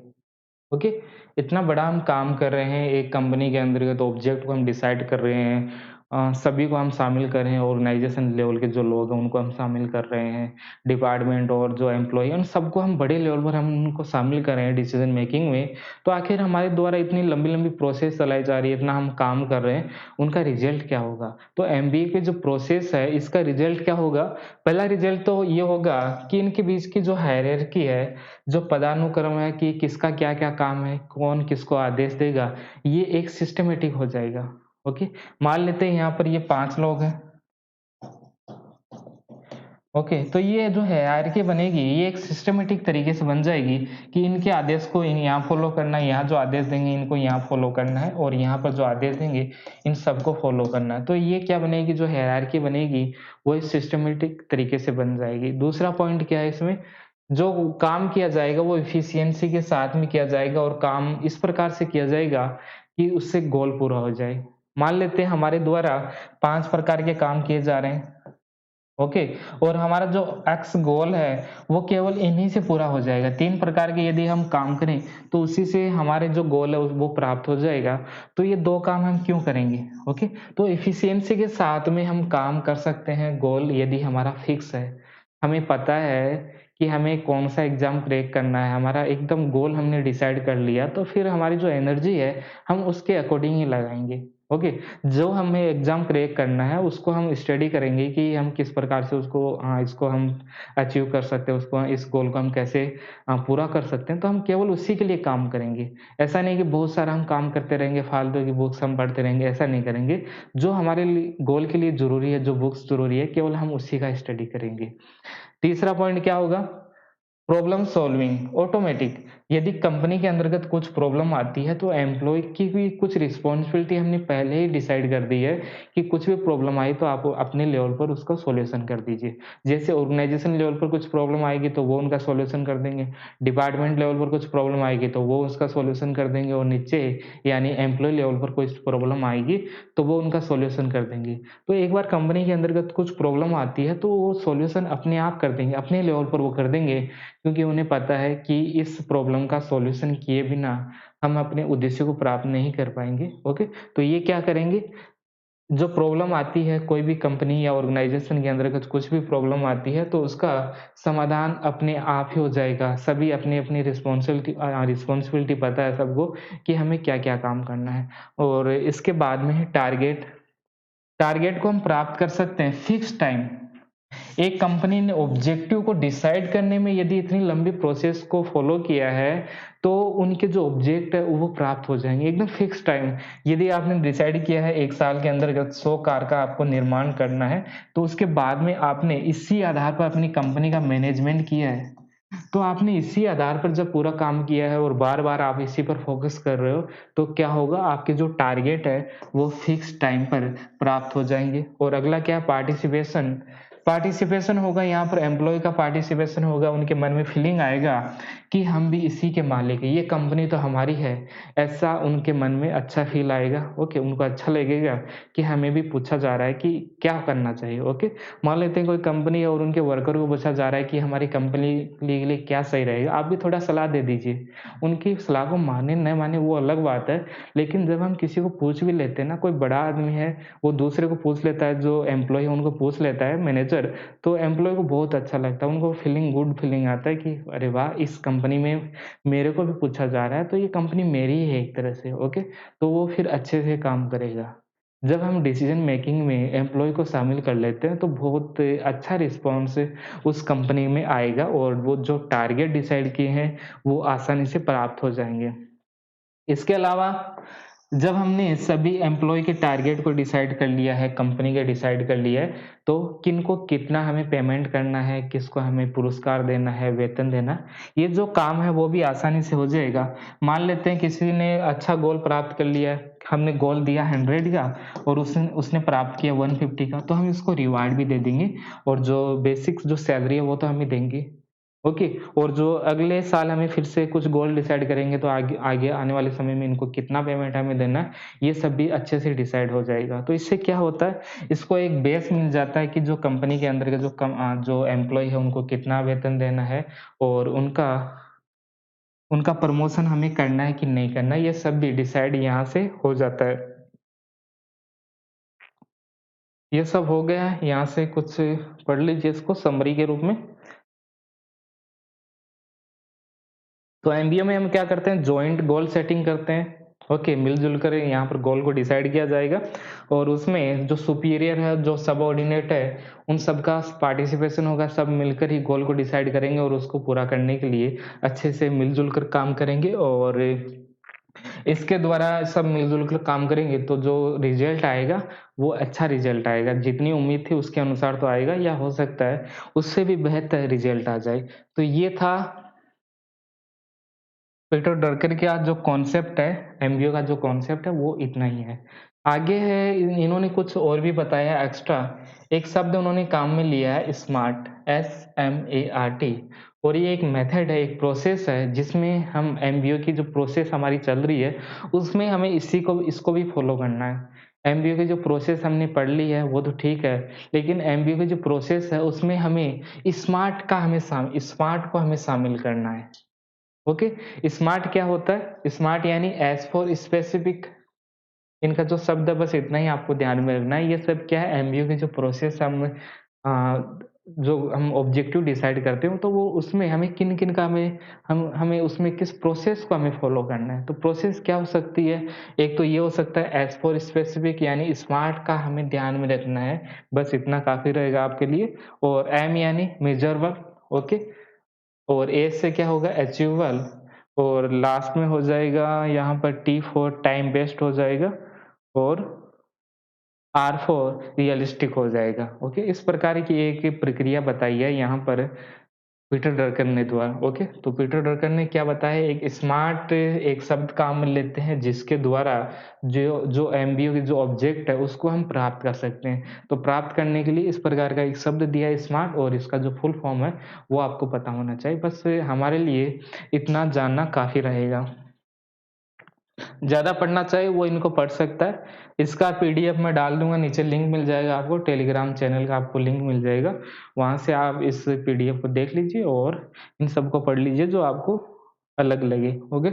ओके, इतना बड़ा हम काम कर रहे हैं एक कंपनी के अंतर्गत, ऑब्जेक्ट को हम डिसाइड कर रहे हैं, सभी को हम शामिल कर रहे हैं, ऑर्गेनाइजेशन लेवल के जो लोग हैं उनको हम शामिल कर रहे हैं, डिपार्टमेंट और जो एम्प्लॉई हैं उन सबको हम बड़े लेवल पर हम उनको शामिल कर रहे हैं डिसीजन मेकिंग में। तो आखिर हमारे द्वारा इतनी लंबी लंबी प्रोसेस चलाई जा रही है, इतना हम काम कर रहे हैं, उनका रिजल्ट क्या होगा? तो एमबीए की जो प्रोसेस है इसका रिजल्ट क्या होगा? पहला रिजल्ट तो ये होगा कि इनके बीच की जो हायरार्की है, जो पदानुक्रम है कि किसका क्या-क्या काम है, कौन किसको आदेश देगा, ये एक सिस्टमैटिक हो जाएगा, ओके। मान लेते हैं यहाँ पर ये 5 लोग हैं, ओके, तो ये जो हायरार्की बनेगी, ये एक सिस्टमैटिक तरीके से बन जाएगी कि इनके आदेश को इन यहाँ फ़ॉलो करना है, यहाँ जो आदेश देंगे इनको यहाँ फ़ॉलो करना है और यहाँ पर जो आदेश देंगे, इन सबको फ़ॉलो करना है। तो ये क्या बनेगी, जो हायरार्की बनेगी, वो एक सिस्टमैटिक तरीके से बन जाएगी। दूसरा पॉइंट क्या है इसमें, जो काम किया जाएगा वो एफिशिएंसी के साथ में किया जाएगा और काम इस प्रकार से किया जाएगा कि उससे गोल पूरा हो जाए। मान लेते हैं हमारे द्वारा 5 प्रकार के काम किए जा रहे हैं, ओके, और हमारा जो एक्स गोल है वो केवल इन्हीं से पूरा हो जाएगा। 3 प्रकार के यदि हम काम करें तो उसी से हमारे जो गोल है वो प्राप्त हो जाएगा। तो ये 2 काम हम क्यों करेंगे, ओके। तो एफिशिएंसी के साथ में हम काम कर सकते हैं, गोल यदि हमारा फिक्स है। हमें पता है कि हमें कौन-सा एग्ज़ाम क्रैक करना है, हमारा एकदम गोल हमने डिसाइड कर लिया, तो फिर हमारी जो एनर्जी है हम उसके अकॉर्डिंग ही लगाएँगे, ओके। जो हमें एग्ज़ाम क्रैक करना है उसको हम स्टडी करेंगे कि हम किस प्रकार से उसको इसको हम अचीव कर सकते हैं, उसको इस गोल को हम कैसे पूरा कर सकते हैं, तो हम केवल उसी के लिए काम करेंगे। ऐसा नहीं कि बहुत सारा हम काम करते रहेंगे, फालतू की बुक्स हम पढ़ते रहेंगे, ऐसा नहीं करेंगे। जो हमारे लिए गोल के लिए ज़रूरी है, जो बुक्स ज़रूरी है, केवल हम उसी का स्टडी करेंगे। तीसरा पॉइंट क्या होगा? Problem solving automatic. यदि कंपनी के अंतर्गत कुछ प्रॉब्लम आती है तो एम्प्लॉय की भी कुछ रिस्पॉन्सिबिलिटी हमने पहले ही डिसाइड कर दी है कि कुछ भी प्रॉब्लम आई तो आप अपने लेवल पर उसका सॉल्यूशन कर दीजिए। जैसे ऑर्गेनाइजेशन लेवल पर कुछ प्रॉब्लम आएगी तो वो उनका सॉल्यूशन कर देंगे, डिपार्टमेंट लेवल पर कुछ प्रॉब्लम आएगी तो वो उसका सॉल्यूशन कर देंगे और नीचे यानी एम्प्लॉय लेवल पर कोई प्रॉब्लम आएगी तो वो उनका सॉल्यूशन कर देंगे। तो एक बार कंपनी के अंतर्गत कुछ प्रॉब्लम आती है तो वो सॉल्यूशन अपने आप कर देंगे, अपने लेवल पर वो कर देंगे क्योंकि उन्हें पता है कि इस प्रॉब्लम का सॉल्यूशन किए बिना हम अपने उद्देश्य को प्राप्त नहीं कर पाएँगे, ओके? तो ये क्या करेंगे, जो प्रॉब्लम आती है कोई भी कंपनी या ऑर्गेनाइज़ेशन के अंतर्गत कुछ भी प्रॉब्लम आती है तो उसका समाधान अपने आप ही हो जाएगा। सभी अपनी-अपनी रिस्पॉन्सिबिलिटी पता है सबको कि हमें क्या-क्या काम करना है और इसके बाद में है टारगेट। टारगेट को हम प्राप्त कर सकते हैं फिक्स टाइम। एक कंपनी ने ऑब्जेक्टिव को डिसाइड करने में यदि इतनी लंबी प्रोसेस को फॉलो किया है, तो उनके जो ऑब्जेक्ट है वो प्राप्त हो जाएँगे, एकदम फिक्स टाइम। यदि आपने डिसाइड किया है 1 साल के अंतर्गत 100 कार का आपको निर्माण करना है, तो उसके बाद में आपने इसी आधार पर अपनी कंपनी का मैनेजमेंट किया है। तो आपने इसी आधार पर जब पूरा काम किया है और बार-बार आप इसी पर फ़ोकस कर रहे हो, तो क्या होगा आपके जो टारगेट है, वो फ़िक्स टाइम पर प्राप्त हो जाएँगे। और अगला क्या है पार्टिसिपेशन। पार्टिसिपेशन होगा यहाँ पर एम्प्लॉयी का पार्टिसिपेशन होगा, उनके मन में फीलिंग आएगा कि हम भी इसी के मालिक हैं, ये कंपनी तो हमारी है। ऐसा उनके मन में अच्छा फ़ील आएगा, ओके, उनको अच्छा लगेगा कि हमें भी पूछा जा रहा है कि क्या करना चाहिए, ओके। मान लेते हैं कोई कंपनी और उनके वर्कर को पूछा जा रहा है कि हमारी कंपनी के लिए क्या सही रहेगा, आप भी थोड़ा सलाह दे दीजिए। उनकी सलाह को माने न माने वो अलग बात है, लेकिन जब हम किसी को पूछ भी लेते हैं ना, कोई बड़ा आदमी है, वो दूसरे को पूछ लेता है, जो एम्प्लॉयी है उनको पूछ लेता है मैनेजर, तो एम्प्लॉयी को बहुत अच्छा लगता है, उनको फीलिंग गुड फीलिंग आता है कि अरे वाह! इस कंपनी में मेरे को भी पूछा जा रहा है, तो ये कंपनी मेरी ही है एक तरह से, ओके। तो वो फिर अच्छे से काम करेगा। जब हम डिसीज़न मेकिंग में एम्प्लॉयी को शामिल कर लेते हैं, तो बहुत अच्छा रिस्पॉन्स उस कंपनी में आएगा और वो जो टारगेट डिसाइड किए हैं, वो आसानी से प्राप्त हो जाएँगे। इसके अलावा जब हमने सभी एम्प्लॉयी के टारगेट को डिसाइड कर लिया है, कंपनी का डिसाइड कर लिया है, तो किनको कितना हमें पेमेंट करना है, किसको हमें पुरस्कार देना है, वेतन देना है, ये जो काम है वो भी आसानी से हो जाएगा। मान लेते हैं किसी ने अच्छा गोल प्राप्त कर लिया है, हमने गोल दिया 100 का और उसने उसने प्राप्त किया 150 का, तो हम इसको रिवार्ड भी दे देंगे और जो बेसिक जो सैलरी है वो तो हमें देंगे। ओके। और जो अगले साल हमें फिर से कुछ गोल डिसाइड करेंगे तो आगे आगे आने वाले समय में इनको कितना पेमेंट हमें देना है, ये सब भी अच्छे से डिसाइड हो जाएगा। तो इससे क्या होता है, इसको एक बेस मिल जाता है कि जो कंपनी के अंदर के जो एम्प्लॉयी है उनको कितना वेतन देना है और उनका उनका प्रमोशन हमें करना है कि नहीं करना है, ये सब भी डिसाइड यहाँ से हो जाता है। ये सब हो गया है, यहाँ से कुछ पढ़ लीजिए इसको समरी के रूप में। तो एमबीए में हम क्या करते हैं, जॉइंट गोल सेटिंग करते हैं। ओके, मिलजुल कर यहाँ पर गोल को डिसाइड किया जाएगा और उसमें जो सुपीरियर है, जो सबऑर्डिनेट है, उन सबका पार्टिसिपेशन होगा। सब मिलकर ही गोल को डिसाइड करेंगे और उसको पूरा करने के लिए अच्छे से मिलजुल कर काम करेंगे और इसके द्वारा सब मिलजुल कर काम करेंगे तो जो रिजल्ट आएगा वो अच्छा रिजल्ट आएगा। जितनी उम्मीद थी उसके अनुसार तो आएगा या हो सकता है उससे भी बेहतर रिजल्ट आ जाए। तो ये था पीटर ड्रकर का जो कॉन्सेप्ट है, एमबीए का जो कॉन्सेप्ट है वो इतना ही है। आगे है इन्होंने कुछ और भी बताया एक्स्ट्रा। एक शब्द उन्होंने काम में लिया है स्मार्ट, SMART, और ये एक मेथड है, एक प्रोसेस है जिसमें हम एमबीए की जो प्रोसेस हमारी चल रही है, उसमें हमें इसको भी फॉलो करना है। एमबीए की जो प्रोसेस हमने पढ़ ली है वो तो ठीक है, लेकिन एमबीए की जो प्रोसेस है उसमें हमें स्मार्ट को हमें शामिल करना है। ओके, स्मार्ट क्या होता है? स्मार्ट यानी एस फॉर स्पेसिफिक। इनका जो शब्द है बस इतना ही आपको ध्यान में रखना है। ये सब क्या है, एमबीए की जो प्रोसेस जो हम ऑब्जेक्टिव डिसाइड करते हो तो वो उसमें हमें किन-किन का हम हमें उसमें किस प्रोसेस को हमें फॉलो करना है। तो प्रोसेस क्या हो सकती है? एक तो ये हो सकता है एस फॉर स्पेसिफिक यानी स्मार्ट का हमें ध्यान में रखना है। बस इतना काफ़ी रहेगा आपके लिए। और एम यानी मेजरेबल, ओके। और ए से क्या होगा, अचीवेबल। और लास्ट में हो जाएगा यहाँ पर टी फॉर टाइम बेस्ड हो जाएगा और आर फॉर रियलिस्टिक हो जाएगा। ओके, इस प्रकार की एक प्रक्रिया बताई है यहाँ पर। पीटर ड्रकर ने द्वारा, ओके। तो पीटर ड्रकर ने क्या बताया, एक स्मार्ट एक शब्द काम में लेते हैं जिसके द्वारा जो जो एमबीओ की जो ऑब्जेक्ट है उसको हम प्राप्त कर सकते हैं। तो प्राप्त करने के लिए इस प्रकार का एक शब्द दिया है स्मार्ट, और इसका जो फुल फॉर्म है वो आपको पता होना चाहिए। बस हमारे लिए इतना जानना काफ़ी रहेगा। ज़्यादा पढ़ना चाहे वो इनको पढ़ सकता है। इसका पीडीएफ मैं डाल दूँगा, नीचे लिंक मिल जाएगा आपको, टेलीग्राम चैनल का आपको लिंक मिल जाएगा। वहाँ से आप इस पीडीएफ को देख लीजिए और इन सबको पढ़ लीजिए जो आपको अलग लगे, ओके।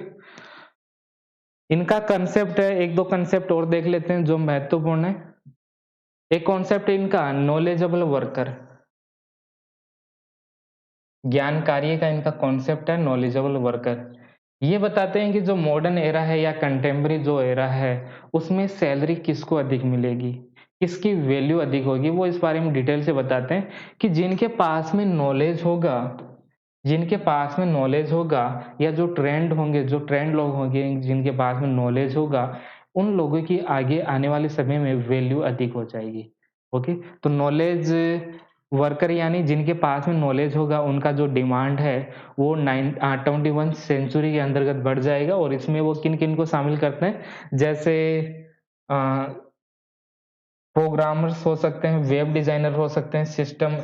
इनका कांसेप्ट है, 1-2 कांसेप्ट और देख लेते हैं जो महत्वपूर्ण है। एक कॉन्सेप्ट है इनका नॉलेजेबल वर्कर। ज्ञान कार्य का इनका कॉन्सेप्ट है नॉलेजेबल वर्कर। ये बताते हैं कि जो मॉडर्न एरा है या कंटेम्परेरी जो एरा है, उसमें सैलरी किसको अधिक मिलेगी, किसकी वैल्यू अधिक होगी, वो इस बारे में डिटेल से बताते हैं कि जिनके पास में नॉलेज होगा, जिनके पास में नॉलेज होगा या जो ट्रेंड होंगे, जो ट्रेंड लोग होंगे, जिनके पास में नॉलेज होगा, उन लोगों की आगे आने वाले समय में वैल्यू अधिक हो जाएगी। ओके, तो नॉलेज वर्कर यानी जिनके पास में नॉलेज होगा, उनका जो डिमांड है वो 21 सेंचुरी के अंतर्गत बढ़ जाएगा। और इसमें वो किन-किन को शामिल करते हैं, जैसे अ, प्रोग्रामर्स हो सकते हैं, वेब डिज़ाइनर हो सकते हैं, सिस्टम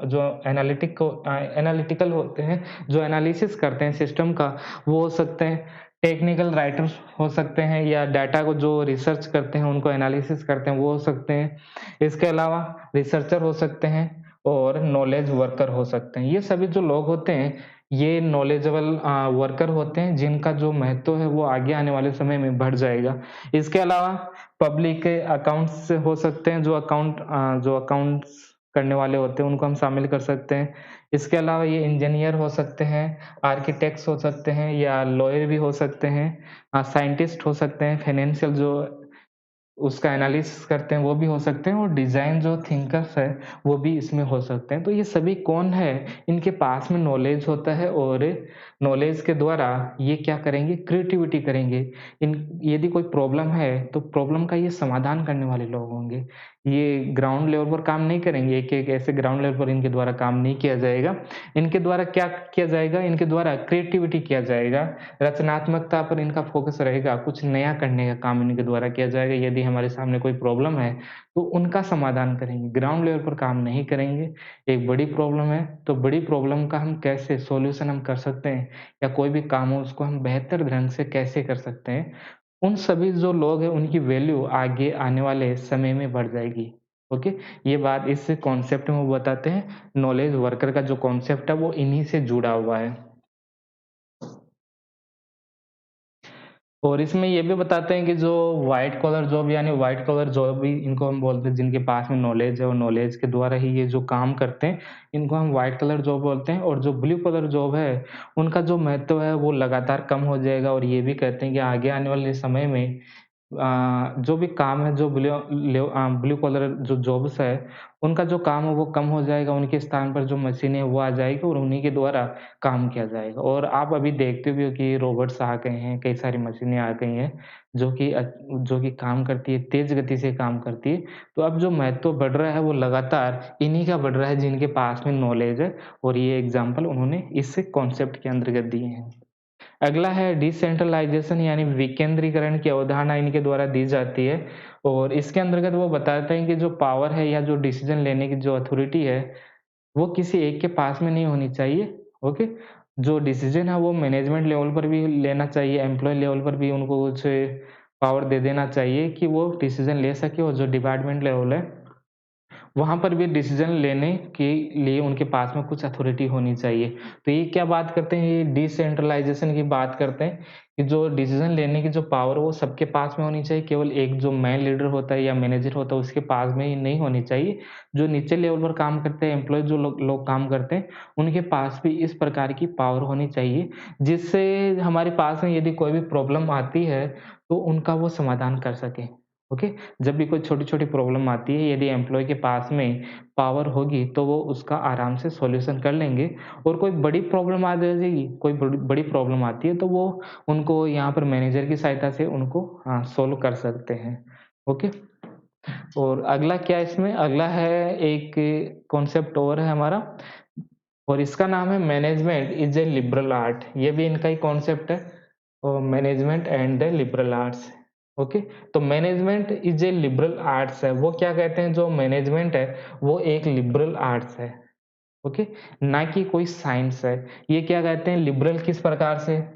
जो एनालिटिकल होते हैं, जो एनालिसिस करते हैं सिस्टम का, वो हो सकते हैं। टेक्निकल राइटर्स हो सकते हैं, या डाटा को जो रिसर्च करते हैं, उनको एनालिसिस करते हैं, वो हो सकते हैं। इसके अलावा रिसर्चर हो सकते हैं और नॉलेज वर्कर हो सकते हैं। ये सभी जो लोग होते हैं, ये नॉलेजेबल वर्कर होते हैं, जिनका जो महत्व है वो आगे आने वाले समय में बढ़ जाएगा। इसके अलावा पब्लिक अकाउंट्स हो सकते हैं, जो अकाउंट्स करने वाले होते हैं उनको हम शामिल कर सकते हैं। इसके अलावा ये इंजीनियर हो सकते हैं, आर्किटेक्ट्स हो सकते हैं, या लॉयर भी हो सकते हैं, साइंटिस्ट हो सकते हैं, फाइनेंशियल जो उसका एनालिसिस करते हैं वो भी हो सकते हैं, और डिज़ाइन जो थिंकर्स है वो भी इसमें हो सकते हैं। तो ये सभी कौन है, इनके पास में नॉलेज होता है, और नॉलेज के द्वारा ये क्या करेंगे, क्रिएटिविटी करेंगे। इन यदि कोई प्रॉब्लम है तो प्रॉब्लम का ये समाधान करने वाले लोग होंगे। ये ग्राउंड लेवल पर काम नहीं करेंगे, एक-एक ऐसे ग्राउंड लेवल पर इनके द्वारा काम नहीं किया जाएगा। इनके द्वारा क्या किया जाएगा, इनके द्वारा क्रिएटिविटी किया जाएगा, रचनात्मकता पर इनका फ़ोकस रहेगा, कुछ नया करने का काम इनके द्वारा किया जाएगा। यदि हमारे सामने कोई प्रॉब्लम है, तो उनका समाधान करेंगे, ग्राउंड लेवल पर काम नहीं करेंगे। एक बड़ी प्रॉब्लम है, तो बड़ी प्रॉब्लम का हम कैसे सॉल्यूशन हम कर सकते हैं, या कोई भी काम हो उसको हम बेहतर ढंग से कैसे कर सकते हैं, उन सभी जो लोग हैं उनकी वैल्यू आगे आने वाले समय में बढ़ जाएगी। ओके, ये बात इस कॉन्सेप्ट में वो बताते हैं, नॉलेज वर्कर का जो कॉन्सेप्ट है वो इन्हीं से जुड़ा हुआ है। और इसमें ये भी बताते हैं कि जो व्हाइट कॉलर जॉब, यानी व्हाइट कॉलर जॉब भी इनको हम बोलते हैं, जिनके पास में नॉलेज है और नॉलेज के द्वारा ही ये जो काम करते हैं, इनको हम व्हाइट कलर जॉब बोलते हैं। और जो ब्लू कलर जॉब है, उनका जो महत्व है वो लगातार कम हो जाएगा, और ये भी कहते हैं कि आगे आने वाले समय में जो भी काम है, जो ब्लू कलर जो जॉब्स है, उनका जो काम है वो कम हो जाएगा, उनके स्थान पर जो मशीनें हैं वो आ जाएगी, और उन्हीं के द्वारा काम किया जाएगा। और आप अभी देखते भी हो कि रोबोट्स आ गए हैं, कई सारी मशीनें आ गई हैं, जो कि काम करती है, तेज़ गति से काम करती है। तो अब जो महत्व बढ़ रहा है वो लगातार इन्हीं का बढ़ रहा है, जिनके पास में नॉलेज है, और ये एग्ज़ाम्पल उन्होंने इस कॉन्सेप्ट के अंतर्गत दिए हैं। अगला है डिसेंट्रलाइज़ेशन, यानी विकेंद्रीकरण की अवधारणा इनके द्वारा दी जाती है, और इसके अंतर्गत वो बताते हैं कि जो पावर है या जो डिसीज़न लेने की जो अथॉरिटी है, वो किसी एक के पास में नहीं होनी चाहिए, ओके? जो डिसीज़न है वो मैनेजमेंट लेवल पर भी लेना चाहिए, एम्प्लॉयी लेवल पर भी उनको कुछ पावर दे देना चाहिए कि वो डिसीज़न ले सके, और जो डिपार्टमेंट लेवल है वहाँ पर भी डिसीज़न लेने के लिए उनके पास में कुछ अथॉरिटी होनी चाहिए। तो ये क्या बात करते हैं, ये डिसेंट्रलाइज़ेशन की बात करते हैं कि जो डिसीज़न लेने की जो पावर है वो सबके पास में होनी चाहिए, केवल एक जो मैन लीडर होता है या मैनेजर होता है उसके पास में ही नहीं होनी चाहिए। जो नीचे लेवल पर काम करते हैं, एम्प्लॉयी जो लोग लोग काम करते हैं, उनके पास भी इस प्रकार की पावर होनी चाहिए, जिससे हमारे पास में यदि कोई भी प्रॉब्लम आती है, तो उनका वो समाधान कर सकें। ओके? जब भी कोई छोटी-छोटी प्रॉब्लम आती है, यदि एम्प्लॉयी के पास में पावर होगी, तो वो उसका आराम से सॉल्यूशन कर लेंगे। और कोई बड़ी प्रॉब्लम आ जाएगी, कोई बड़ी बड़ी प्रॉब्लम आती है, तो वो उनको यहाँ पर मैनेजर की सहायता से उनको सॉल्व कर सकते हैं। ओके? और अगला क्या है इसमें, अगला है एक कॉन्सेप्ट और है हमारा, और इसका नाम है management is a liberal art. ये भी इनका ही कॉन्सेप्ट है, और management and the liberal arts. Okay, तो management is a liberal arts है। वो क्या कहते हैं, जो मैनेजमेंट है वो एक लिबरल आर्ट्स है। ओके, ना कि कोई साइंस है। ये क्या कहते हैं, लिबरल किस प्रकार से,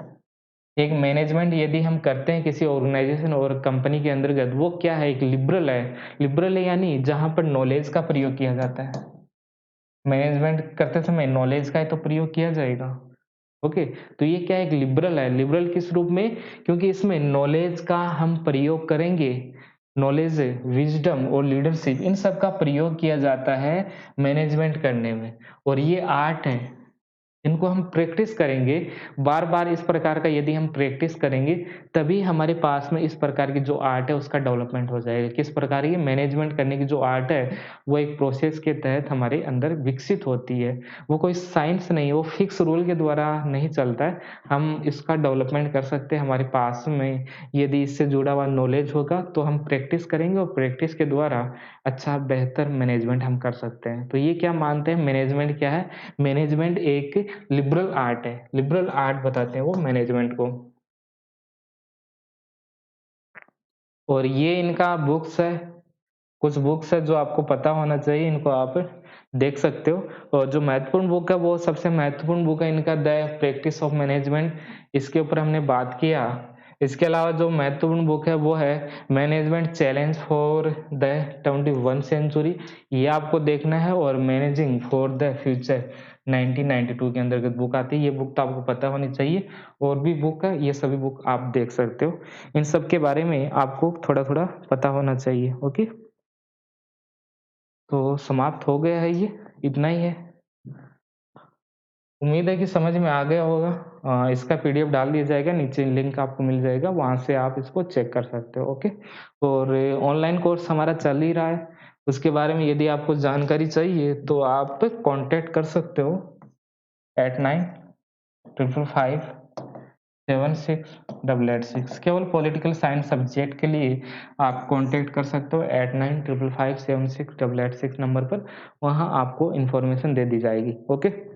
एक मैनेजमेंट यदि हम करते हैं किसी ऑर्गेनाइजेशन और कंपनी के अंतर्गत, वो क्या है, एक लिबरल है। लिबरल है यानी जहां पर नॉलेज का प्रयोग किया जाता है। मैनेजमेंट करते समय नॉलेज का ही तो प्रयोग किया जाएगा। ओके, तो ये क्या है, एक लिबरल है। लिबरल किस रूप में, क्योंकि इसमें नॉलेज का हम प्रयोग करेंगे। नॉलेज, विजडम और लीडरशिप, इन सब का प्रयोग किया जाता है मैनेजमेंट करने में। और ये आर्ट है, इनको हम प्रैक्टिस करेंगे बार-बार। इस प्रकार का यदि हम प्रैक्टिस करेंगे, तभी हमारे पास में इस प्रकार की जो आर्ट है उसका डेवलपमेंट हो जाएगा। किस प्रकार की मैनेजमेंट करने की जो आर्ट है, वो एक प्रोसेस के तहत हमारे अंदर विकसित होती है। वो कोई साइंस नहीं है, वो फिक्स रूल के द्वारा नहीं चलता है। हम इसका डेवलपमेंट कर सकते हैं हमारे पास में। यदि इससे जुड़ा हुआ नॉलेज होगा तो हम प्रैक्टिस करेंगे, और प्रैक्टिस के द्वारा अच्छा बेहतर मैनेजमेंट हम कर सकते हैं। तो ये क्या मानते हैं, मैनेजमेंट क्या है, मैनेजमेंट एक लिबरल आर्ट है। लिबरल आर्ट बताते हैं वो मैनेजमेंट को। और ये इनका बुक्स है, कुछ बुक्स है जो आपको पता होना चाहिए, इनको आप देख सकते हो। और जो महत्वपूर्ण बुक है, वो सबसे महत्वपूर्ण बुक है इनका द प्रैक्टिस ऑफ मैनेजमेंट। इसके ऊपर हमने बात किया। इसके अलावा जो महत्वपूर्ण बुक है वो है management challenge for the 21 century. ये आपको देखना है। और मैनेजिंग फॉर द फ्यूचर 1992 के अंतर्गत बुक आती है। ये बुक तो आपको पता होनी चाहिए। और भी बुक है, ये सभी बुक आप देख सकते हो। इन सब के बारे में आपको थोड़ा-थोड़ा पता होना चाहिए। ओके? तो समाप्त हो गया है ये, इतना ही है। उम्मीद है कि समझ में आ गया होगा। इसका पीडीएफ डाल दिया जाएगा, नीचे लिंक आपको मिल जाएगा, वहाँ से आप इसको चेक कर सकते हो। ओके? और ऑनलाइन कोर्स हमारा चल ही रहा है, उसके बारे में यदि आपको जानकारी चाहिए तो आप कॉन्टैक्ट कर सकते हो 8955576886। केवल पॉलिटिकल साइंस सब्जेक्ट के लिए आप कॉन्टैक्ट कर सकते हो 8955576886 नंबर पर। वहाँ आपको इन्फॉर्मेशन दे दी जाएगी। ओके?